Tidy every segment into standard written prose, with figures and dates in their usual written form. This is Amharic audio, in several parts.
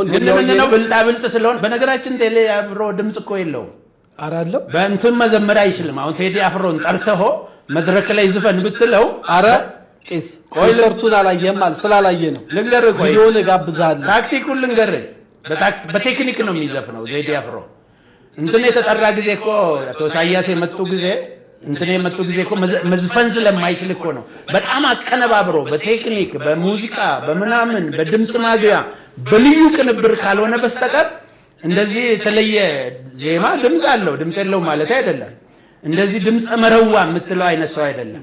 ምንድነው ብልጣብልጥ ስለሆነ በነገራችን ቴዲ አፍሮ ድምጽ እኮ የለው አራለው በእንትን መዘመር አይችልም። አሁን ቴዲ አፍሮን ጠርተው መድረክ ላይ ዝፈን ብትለው አረ ቄስ ኮንሰርቱን አላየም ስላላየ ነው። ልንገርህ ቆይ ቪዲዮን ጋብዛለሁ። ታክቲኩን ልንገርህ በቴክኒክ ነው የሚዘፍነው ቴዲ አፍሮ። እንትን የተጠራ ጊዜ እኮ አቶ ኢሳያስ የመጡ ጊዜ እኮ መዝፈን ስለማይችል እኮ ነው። በጣም አቀነባብሮ በቴክኒክ በሙዚቃ በምናምን በድምጽ ማግያ በልዩ ቅንብር ካልሆነ በስተቀር እንደዚህ የተለየ ዜማ ድምጽ አለው ድምጽ የለው ማለት አይደለም። እንደዚህ ድምጽ መረዋ የምትለው አይነት ሰው አይደለም።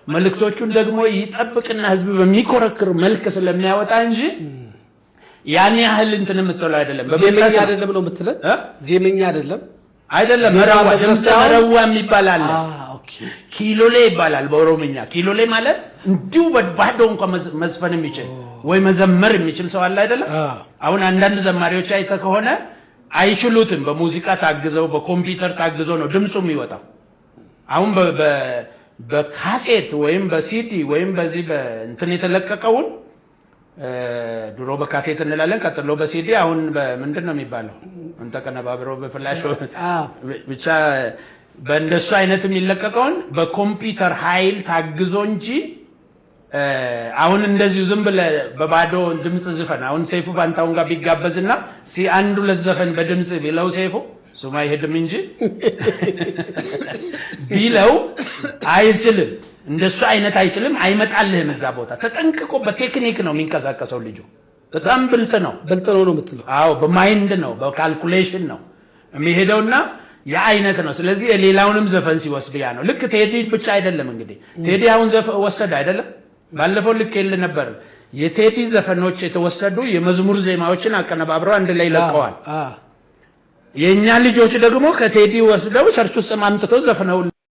መልእክቶቹን ደግሞ ይጠብቅና ህዝብ በሚኮረክር መልክ ስለሚያወጣ እንጂ ያን ያህል እንትን የምትለው አይደለም። ዜመኛ አይደለም ነው የምትለው ዜመኛ አይደለም መረዋ ድምጽ መረዋ የሚባል አለ። ኪሎሌ ይባላል በኦሮምኛ። ኪሎሌ ማለት እንዲሁ ባዶ እንኳን መዝፈን የሚችል ወይ መዘመር የሚችል ሰው አለ አይደለም። አሁን አንዳንድ ዘማሪዎች አይተ ከሆነ አይችሉትም። በሙዚቃ ታግዘው በኮምፒውተር ታግዘው ነው ድምጹ የሚወጣው። አሁን በካሴት ወይም በሲዲ ወይም በዚህ በእንትን የተለቀቀውን ድሮ በካሴት እንላለን፣ ቀጥሎ በሲዲ፣ አሁን በምንድን ነው የሚባለው እንተቀነባብረው በፍላሽ ብቻ በእንደሱ አይነት የሚለቀቀውን በኮምፒውተር ኃይል ታግዞ እንጂ አሁን እንደዚሁ ዝም ብለህ በባዶ ድምጽ ዝፈን አሁን ሰይፉ ፋንታውን ጋር ቢጋበዝና አንዱ ለዘፈን በድምጽ ቢለው ሰይፉ ሱማ ይሄድም እንጂ ቢለው አይችልም። እንደሱ አይነት አይችልም፣ አይመጣልህም። እዛ ቦታ ተጠንቅቆ በቴክኒክ ነው የሚንቀሳቀሰው ልጁ። በጣም ብልጥ ነው ነው የምትለው? አዎ በማይንድ ነው በካልኩሌሽን ነው የሚሄደውና ያ አይነት ነው። ስለዚህ ሌላውንም ዘፈን ሲወስድ ያ ነው። ልክ ቴዲ ብቻ አይደለም እንግዲህ ቴዲ አሁን ወሰደ አይደለም። ባለፈው ልክ የለ ነበር የቴዲ ዘፈኖች የተወሰዱ የመዝሙር ዜማዎችን አቀነባብረው አንድ ላይ ለቀዋል። የኛ ልጆች ደግሞ ከቴዲ ወስደው ቸርች ውስጥ ማምጥተው ዘፈነው